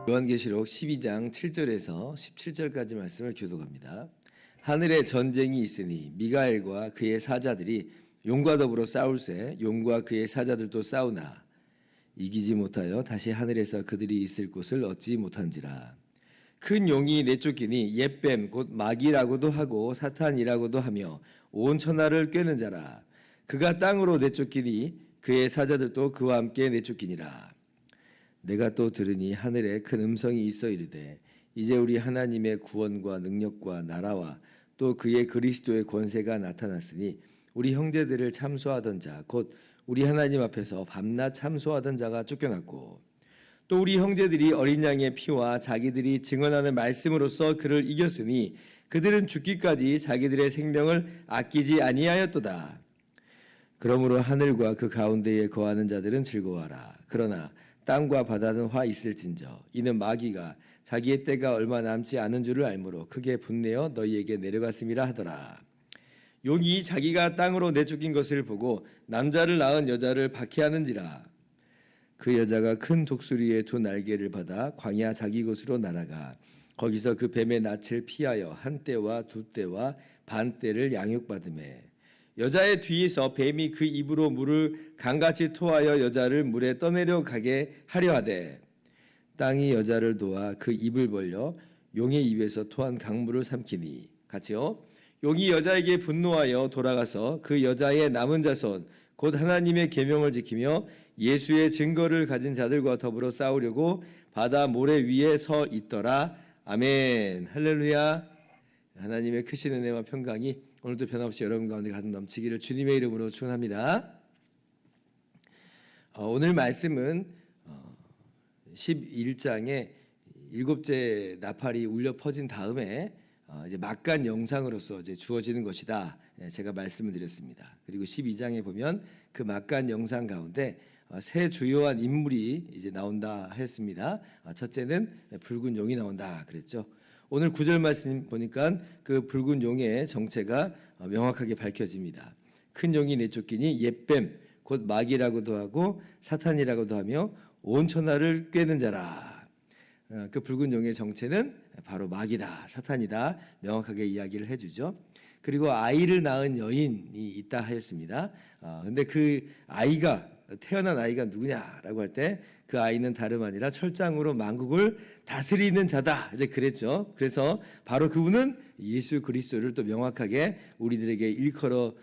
요한계시록 12장 7절에서 17절까지 말씀을 교독합니다. 하늘에 전쟁이 있으니 미가엘과 그의 사자들이 용과 더불어 싸울새 용과 그의 사자들도 싸우나 이기지 못하여 다시 하늘에서 그들이 있을 곳을 얻지 못한지라. 큰 용이 내쫓기니 옛뱀 곧 마귀라고도 하고 사탄이라고도 하며 온 천하를 꿰는 자라. 그가 땅으로 내쫓기니 그의 사자들도 그와 함께 내쫓기니라. 내가 또 들으니 하늘에 큰 음성이 있어 이르되 이제 우리 하나님의 구원과 능력과 나라와 또 그의 그리스도의 권세가 나타났으니 우리 형제들을 참소하던 자 곧 우리 하나님 앞에서 밤낮 참소하던 자가 쫓겨났고 또 우리 형제들이 어린 양의 피와 자기들이 증언하는 말씀으로써 그를 이겼으니 그들은 죽기까지 자기들의 생명을 아끼지 아니하였도다. 그러므로 하늘과 그 가운데에 거하는 자들은 즐거워하라. 그러나 땅과 바다는 화 있을진저 이는 마귀가 자기의 때가 얼마 남지 않은 줄을 알므로 크게 분내어 너희에게 내려갔음이라 하더라. 용이 자기가 땅으로 내쫓긴 것을 보고 남자를 낳은 여자를 박해하는지라. 그 여자가 큰 독수리의 두 날개를 받아 광야 자기 곳으로 날아가 거기서 그 뱀의 낯을 피하여 한 때와 두 때와 반 때를 양육받으매 여자의 뒤에서 뱀이 그 입으로 물을 강같이 토하여 여자를 물에 떠내려 가게 하려 하되 땅이 여자를 도와 그 입을 벌려 용의 입에서 토한 강물을 삼키니. 같이요. 용이 여자에게 분노하여 돌아가서 그 여자의 남은 자손 곧 하나님의 계명을 지키며 예수의 증거를 가진 자들과 더불어 싸우려고 바다 모래 위에 서 있더라. 아멘. 할렐루야. 하나님의 크신 은혜와 평강이 오늘도 변함없이 여러분 가운데 가득 넘치기를 주님의 이름으로 축원합니다. 오늘 말씀은 11장의 일곱째 나팔이 울려 퍼진 다음에 이제 막간 영상으로서 이제 주어지는 것이다. 제가 말씀을 드렸습니다. 그리고 12장에 보면 그 막간 영상 가운데 세 주요한 인물이 이제 나온다 했습니다. 첫째는 붉은 용이 나온다 그랬죠. 오늘 9절 말씀 보니까 그 붉은 용의 정체가 명확하게 밝혀집니다. 큰 용이 내쫓기니 옛뱀 곧 마귀라고도 하고 사탄이라고도 하며 온 천하를 꿰는 자라. 그 붉은 용의 정체는 바로 마귀다, 사탄이다 명확하게 이야기를 해주죠. 그리고 아이를 낳은 여인이 있다 하였습니다. 근데 그 아이가 태어난 아이가 누구냐라고 할 때 그 아이는 다름 아니라 철장으로 만국을 다스리는 자다 이제 그랬죠. 그래서 바로 그분은 예수 그리스도를 또 명확하게 우리들에게 일컬어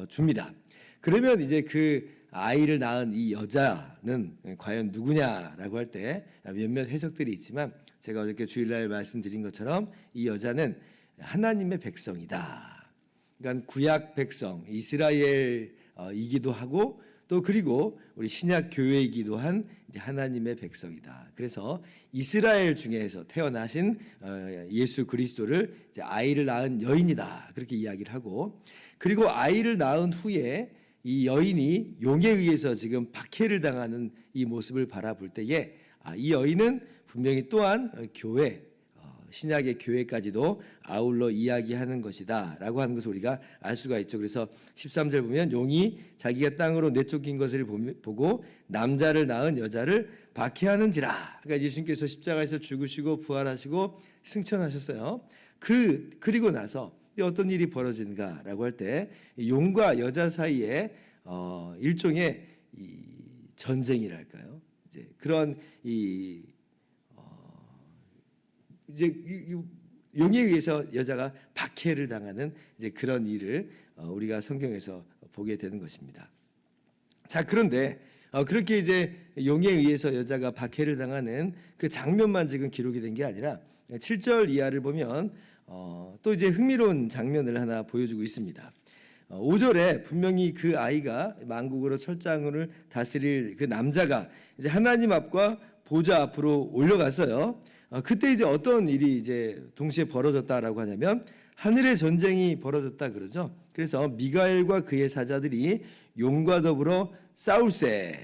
줍니다. 그러면 이제 그 아이를 낳은 이 여자는 과연 누구냐라고 할 때 몇몇 해석들이 있지만 제가 어저께 주일날 말씀드린 것처럼 이 여자는 하나님의 백성이다. 그러니까 구약 백성 이스라엘이기도 하고 또 그리고 우리 신약 교회이기도 한 이제 하나님의 백성이다. 그래서 이스라엘 중에서 태어나신 예수 그리스도를 이제 아이를 낳은 여인이다. 그렇게 이야기를 하고 그리고 아이를 낳은 후에 이 여인이 용에 의해서 지금 박해를 당하는 이 모습을 바라볼 때에 이 여인은 분명히 또한 교회 신약의 교회까지도 아울러 이야기하는 것이다 라고 하는 것을 우리가 알 수가 있죠. 그래서 13절 보면 용이 자기가 땅으로 내쫓긴 것을 보고 남자를 낳은 여자를 박해하는지라. 그러니까 예수님께서 십자가에서 죽으시고 부활하시고 승천하셨어요. 그리고 나서 어떤 일이 벌어지는가라고 할 때 용과 여자 사이에 일종의 이 전쟁이랄까요. 이제 그런 이제 용에 의해서 여자가 박해를 당하는 이제 그런 일을 우리가 성경에서 보게 되는 것입니다. 자, 그런데 그렇게 이제 용에 의해서 여자가 박해를 당하는 그 장면만 지금 기록이 된 게 아니라 7절 이하를 보면 또 이제 흥미로운 장면을 하나 보여주고 있습니다. 5절에 분명히 그 아이가 만국으로 철장을 다스릴 그 남자가 이제 하나님 앞과 보좌 앞으로 올려갔어요. 그때 이제 어떤 일이 이제 동시에 벌어졌다라고 하냐면 하늘의 전쟁이 벌어졌다 그러죠. 그래서 미가엘과 그의 사자들이 용과 더불어 싸울세.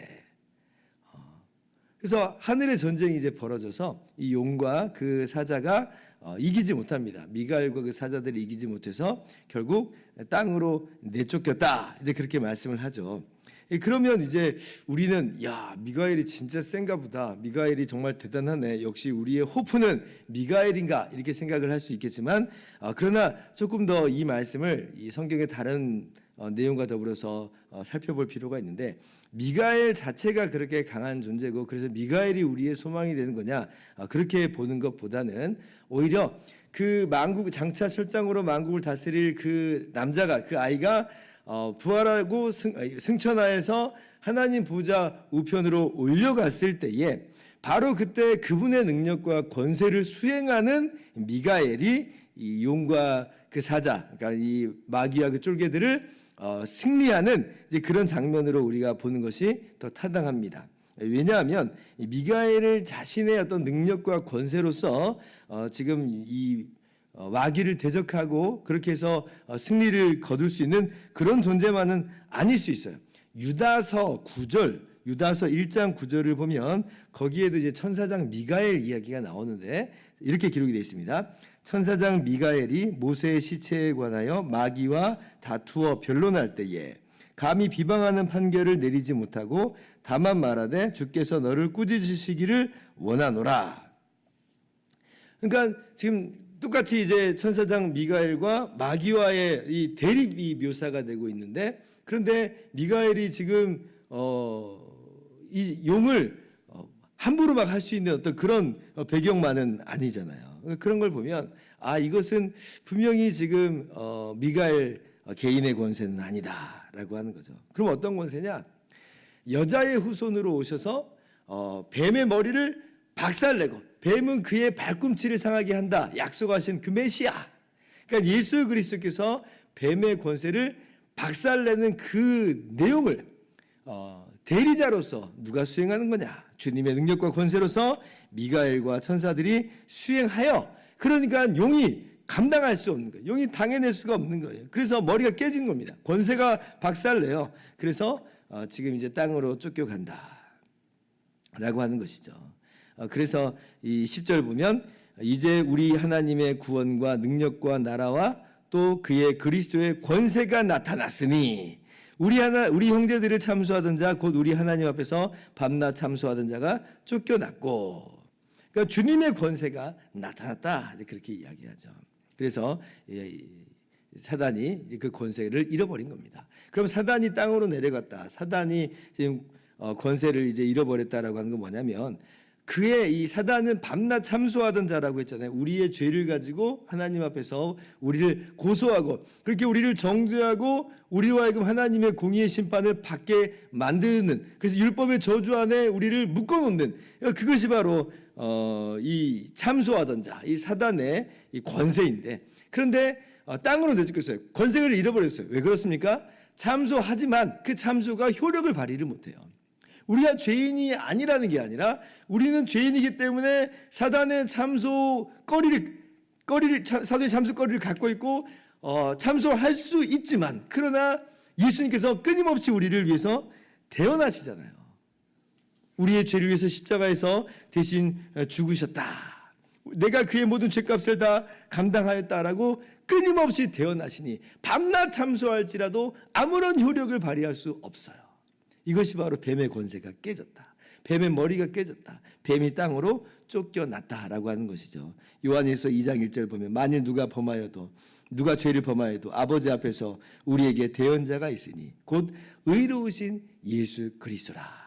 그래서 하늘의 전쟁이 이제 벌어져서 이 용과 그 사자가 이기지 못합니다. 미가엘과 그 사자들이 이기지 못해서 결국 땅으로 내쫓겼다. 이제 그렇게 말씀을 하죠. 그러면 이제 우리는 야, 미가엘이 진짜 센가 보다. 미가엘이 정말 대단하네. 역시 우리의 호프는 미가엘인가 이렇게 생각을 할 수 있겠지만 그러나 조금 더 이 말씀을 이 성경의 다른 내용과 더불어서 살펴볼 필요가 있는데 미가엘 자체가 그렇게 강한 존재고 그래서 미가엘이 우리의 소망이 되는 거냐 그렇게 보는 것보다는 오히려 그 만국 장차 철장으로 만국을 다스릴 그 남자가 그 아이가 부활하고 승천하여서 하나님 보좌 우편으로 올려갔을 때에 바로 그때 그분의 능력과 권세를 수행하는 미가엘이 이 용과 그 사자, 그러니까 이 마귀와 그 쫄개들을 승리하는 이제 그런 장면으로 우리가 보는 것이 더 타당합니다. 왜냐하면 이 미가엘을 자신의 어떤 능력과 권세로서 지금 이 마귀를 대적하고 그렇게 해서 승리를 거둘 수 있는 그런 존재만은 아닐 수 있어요. 유다서 1장 9절을 보면 거기에도 이제 천사장 미가엘 이야기가 나오는데 이렇게 기록이 되어 있습니다. 천사장 미가엘이 모세의 시체에 관하여 마귀와 다투어 변론할 때에 감히 비방하는 판결을 내리지 못하고 다만 말하되 주께서 너를 꾸짖으시기를 원하노라. 그러니까 지금 똑같이 이제 천사장 미가엘과 마귀와의 이 대립이 묘사가 되고 있는데 그런데 미가엘이 지금 이 용을 함부로 막 할 수 있는 어떤 그런 배경만은 아니잖아요. 그런 걸 보면 이것은 분명히 지금 미가엘 개인의 권세는 아니다라고 하는 거죠. 그럼 어떤 권세냐? 여자의 후손으로 오셔서 뱀의 머리를 박살내고 뱀은 그의 발꿈치를 상하게 한다 약속하신 그 메시아, 그러니까 예수 그리스도께서 뱀의 권세를 박살내는 그 내용을 대리자로서 누가 수행하는 거냐? 주님의 능력과 권세로서 미가엘과 천사들이 수행하여, 그러니까 용이 감당할 수 없는 거예요. 용이 당해낼 수가 없는 거예요. 그래서 머리가 깨진 겁니다. 권세가 박살내요. 그래서 지금 이제 땅으로 쫓겨간다 라고 하는 것이죠. 그래서 이 10절 보면 이제 우리 하나님의 구원과 능력과 나라와 또 그의 그리스도의 권세가 나타났으니 우리 형제들을 참수하던 자 곧 우리 하나님 앞에서 밤낮 참수하던 자가 쫓겨났고, 그러니까 주님의 권세가 나타났다 그렇게 이야기하죠. 그래서 사단이 그 권세를 잃어버린 겁니다. 그럼 사단이 땅으로 내려갔다. 사단이 지금 권세를 이제 잃어버렸다라고 하는 건 뭐냐면 그의 이 사단은 밤낮 참소하던 자라고 했잖아요. 우리의 죄를 가지고 하나님 앞에서 우리를 고소하고 그렇게 우리를 정죄하고 우리와 하여금 하나님의 공의의 심판을 받게 만드는, 그래서 율법의 저주 안에 우리를 묶어놓는 그것이 바로 이 참소하던 자, 이 사단의 이 권세인데, 그런데 땅으로 내쫓겼어요. 권세를 잃어버렸어요. 왜 그렇습니까? 참소하지만 그 참소가 효력을 발휘를 못해요. 우리가 죄인이 아니라는 게 아니라 우리는 죄인이기 때문에 사단의 사단의 참소거리를 갖고 있고 참소할 수 있지만, 그러나 예수님께서 끊임없이 우리를 위해서 대언하시잖아요. 우리의 죄를 위해서 십자가에서 대신 죽으셨다. 내가 그의 모든 죄값을 다 감당하였다라고 끊임없이 대언하시니 밤낮 참소할지라도 아무런 효력을 발휘할 수 없어요. 이것이 바로 뱀의 권세가 깨졌다. 뱀의 머리가 깨졌다. 뱀이 땅으로 쫓겨났다라고 하는 것이죠. 요한일서 2장 1절 보면 만일 누가 죄를 범하여도 아버지 앞에서 우리에게 대언자가 있으니 곧 의로우신 예수 그리스도라.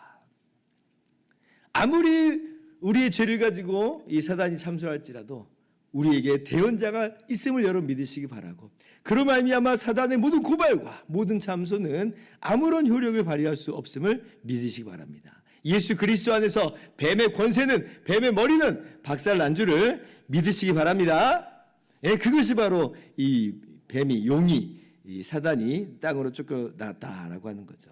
아무리 우리의 죄를 가지고 이 사단이 참소할지라도 우리에게 대언자가 있음을 여러분 믿으시기 바라고, 그로 말미암아 사단의 모든 고발과 모든 참소는 아무런 효력을 발휘할 수 없음을 믿으시기 바랍니다. 예수 그리스도 안에서 뱀의 권세는, 뱀의 머리는 박살난 줄을 믿으시기 바랍니다. 그것이 바로 이 뱀이, 용이, 이 사단이 땅으로 쫓겨났다라고 하는 거죠.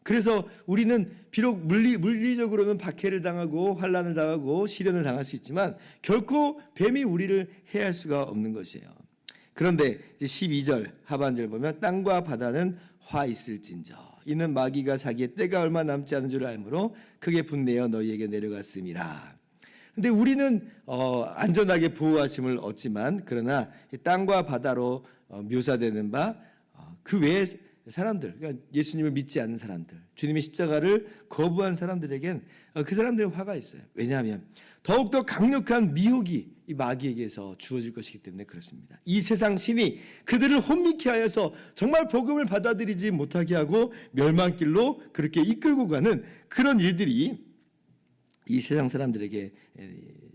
그래서 우리는 비록 물리적으로는 박해를 당하고 환난을 당하고 시련을 당할 수 있지만 결코 뱀이 우리를 해할 수가 없는 것이에요. 그런데 이제 12절 하반절 보면 땅과 바다는 화 있을진저 이는 마귀가 자기의 때가 얼마 남지 않은 줄 알므로 크게 분내어 너희에게 내려갔음이라. 근데 우리는 안전하게 보호하심을 얻지만 그러나 땅과 바다로 묘사되는 바 그 외에 사람들, 그러니까 예수님을 믿지 않는 사람들, 주님의 십자가를 거부한 사람들에겐 그 사람들의 화가 있어요. 왜냐하면 더욱더 강력한 미혹이 이 마귀에게서 주어질 것이기 때문에 그렇습니다. 이 세상 신이 그들을 혼미케 하여서 정말 복음을 받아들이지 못하게 하고 멸망길로 그렇게 이끌고 가는 그런 일들이 이 세상 사람들에게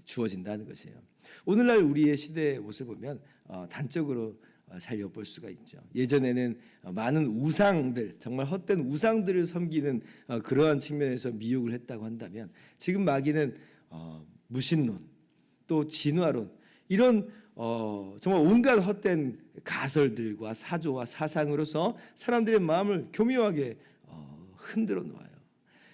주어진다는 것이에요. 오늘날 우리의 시대의 모습을 보면 단적으로 잘 엿볼 수가 있죠. 예전에는 많은 우상들, 정말 헛된 우상들을 섬기는 그러한 측면에서 미혹을 했다고 한다면 지금 마귀는 무신론, 또 진화론 이런 정말 온갖 헛된 가설들과 사조와 사상으로서 사람들의 마음을 교묘하게 흔들어 놓아요.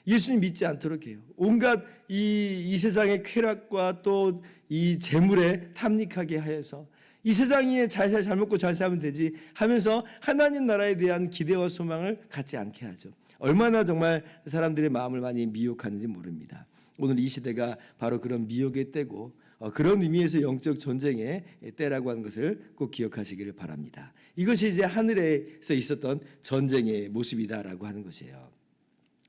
예수님 믿지 않도록 해요. 온갖 이 세상의 쾌락과 또 이 재물에 탐닉하게 하여서 이 세상에 잘 먹고 잘 살면 되지 하면서 하나님 나라에 대한 기대와 소망을 갖지 않게 하죠. 얼마나 정말 사람들의 마음을 많이 미혹하는지 모릅니다. 오늘 이 시대가 바로 그런 미혹의 때고 그런 의미에서 영적 전쟁의 때라고 하는 것을 꼭 기억하시기를 바랍니다. 이것이 이제 하늘에서 있었던 전쟁의 모습이다라고 하는 것이에요.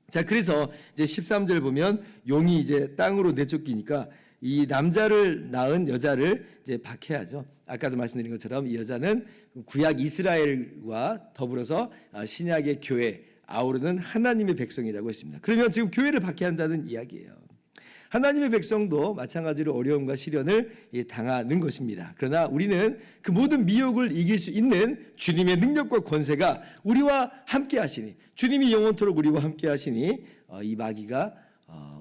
자, 그래서 이제 13절 보면 용이 이제 땅으로 내쫓기니까 이 남자를 낳은 여자를 이제 박해하죠. 아까도 말씀드린 것처럼 이 여자는 구약 이스라엘과 더불어서 신약의 교회, 아우르는 하나님의 백성이라고 했습니다. 그러면 지금 교회를 박해한다는 이야기예요. 하나님의 백성도 마찬가지로 어려움과 시련을 당하는 것입니다. 그러나 우리는 그 모든 미혹을 이길 수 있는 주님의 능력과 권세가 우리와 함께 하시니, 주님이 영원토록 우리와 함께 하시니 이 마귀가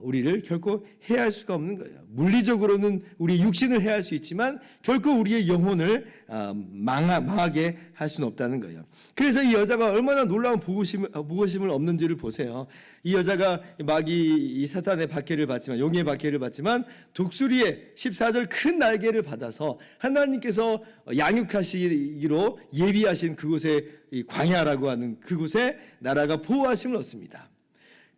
우리를 결코 해할 수가 없는 거예요. 물리적으로는 우리 육신을 해할 수 있지만 결코 우리의 영혼을 망하게 할 수는 없다는 거예요. 그래서 이 여자가 얼마나 놀라운 보호심을 얻는지를 보세요. 이 여자가 마귀 이 사탄의 박해를 받지만, 용의 박해를 받지만 독수리의 14절 큰 날개를 받아서 하나님께서 양육하시기로 예비하신 그곳에 이 광야라고 하는 그곳에 나라가 보호하심을 얻습니다.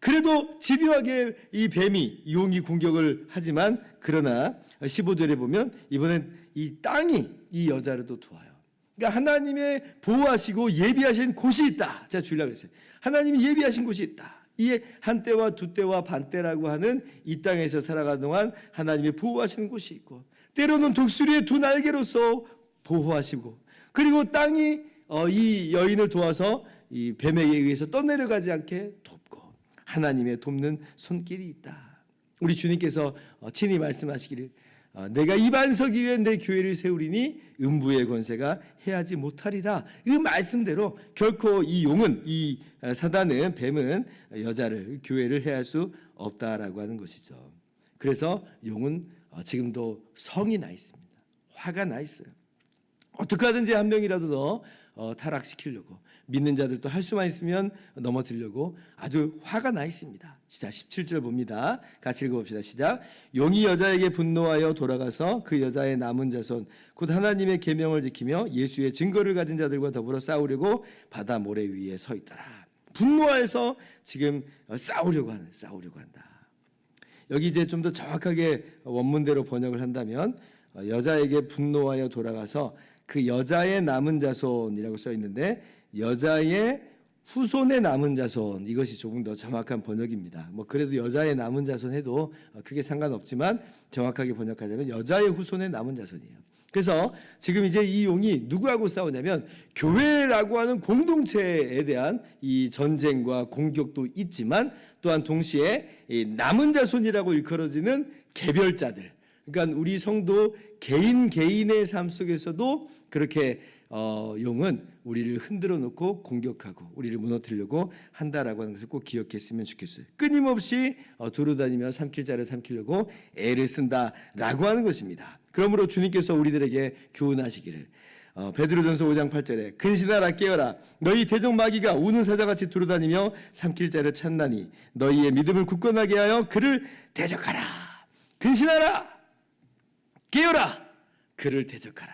그래도 집요하게 이 뱀이, 용이 공격을 하지만 그러나 15절에 보면 이번엔 이 땅이 이 여자를 또 도와요. 그러니까 하나님의 보호하시고 예비하신 곳이 있다. 제가 주려고 그랬어요. 하나님이 예비하신 곳이 있다. 이 한때와 두때와 반때라고 하는 이 땅에서 살아가는 동안 하나님의 보호하시는 곳이 있고, 때로는 독수리의 두 날개로서 보호하시고, 그리고 땅이 이 여인을 도와서 이 뱀에게 의해서 떠내려가지 않게 돕고, 하나님의 돕는 손길이 있다. 우리 주님께서 친히 말씀하시기를 내가 이 반석 위에 내 교회를 세우리니 음부의 권세가 해하지 못하리라. 이 말씀대로 결코 이 용은, 이 사단은, 뱀은 여자를, 교회를 해할 수 없다라고 하는 것이죠. 그래서 용은 지금도 성이 나 있습니다. 화가 나 있어요. 어떻게 하든지 한 명이라도 더 타락시키려고, 믿는 자들도 할 수만 있으면 넘어뜨리려고 아주 화가 나 있습니다. 자, 17절 봅니다. 같이 읽어봅시다. 시작. 용이 여자에게 분노하여 돌아가서 그 여자의 남은 자손 곧 하나님의 계명을 지키며 예수의 증거를 가진 자들과 더불어 싸우려고 바다 모래 위에 서 있더라. 분노하여서 지금 싸우려고 한다. 여기 이제 좀 더 정확하게 원문대로 번역을 한다면 여자에게 분노하여 돌아가서 그 여자의 남은 자손이라고 써 있는데 여자의 후손의 남은 자손, 이것이 조금 더 정확한 번역입니다. 뭐 그래도 여자의 남은 자손 해도 크게 상관없지만 정확하게 번역하자면 여자의 후손의 남은 자손이에요. 그래서 지금 이제 이 용이 누구하고 싸우냐면 교회라고 하는 공동체에 대한 이 전쟁과 공격도 있지만 또한 동시에 이 남은 자손이라고 일컬어지는 개별자들, 그러니까 우리 성도 개인의 삶 속에서도 그렇게 용은 우리를 흔들어 놓고 공격하고 우리를 무너뜨리려고 한다라고 하는 것을 꼭 기억했으면 좋겠어요. 끊임없이 두루다니며 삼킬 자를 삼키려고 애를 쓴다라고 하는 것입니다. 그러므로 주님께서 우리들에게 교훈하시기를 베드로전서 5장 8절에 근신하라 깨어라 너희 대적 마귀가 우는 사자같이 두루다니며 삼킬 자를 찾나니 너희의 믿음을 굳건하게 하여 그를 대적하라. 근신하라 깨어라 그를 대적하라.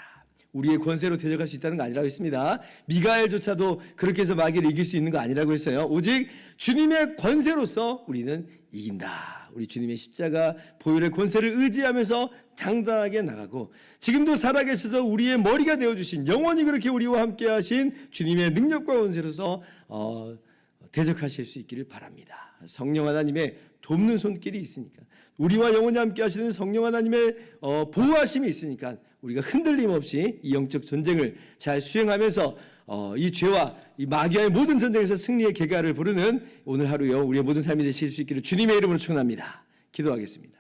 우리의 권세로 대적할 수 있다는 거 아니라고 했습니다. 미가엘조차도 그렇게 해서 마귀를 이길 수 있는 거 아니라고 했어요. 오직 주님의 권세로서 우리는 이긴다. 우리 주님의 십자가 보혈의 권세를 의지하면서 당당하게 나가고, 지금도 살아계셔서 우리의 머리가 되어주신, 영원히 그렇게 우리와 함께 하신 주님의 능력과 권세로서 대적하실 수 있기를 바랍니다. 성령 하나님의 돕는 손길이 있으니까, 우리와 영원히 함께 하시는 성령 하나님의 보호하심이 있으니까 우리가 흔들림 없이 이 영적 전쟁을 잘 수행하면서 이 죄와 이 마귀와의 모든 전쟁에서 승리의 계가를 부르는 오늘 하루요 우리의 모든 삶이 되실 수 있기를 주님의 이름으로 축원합니다. 기도하겠습니다.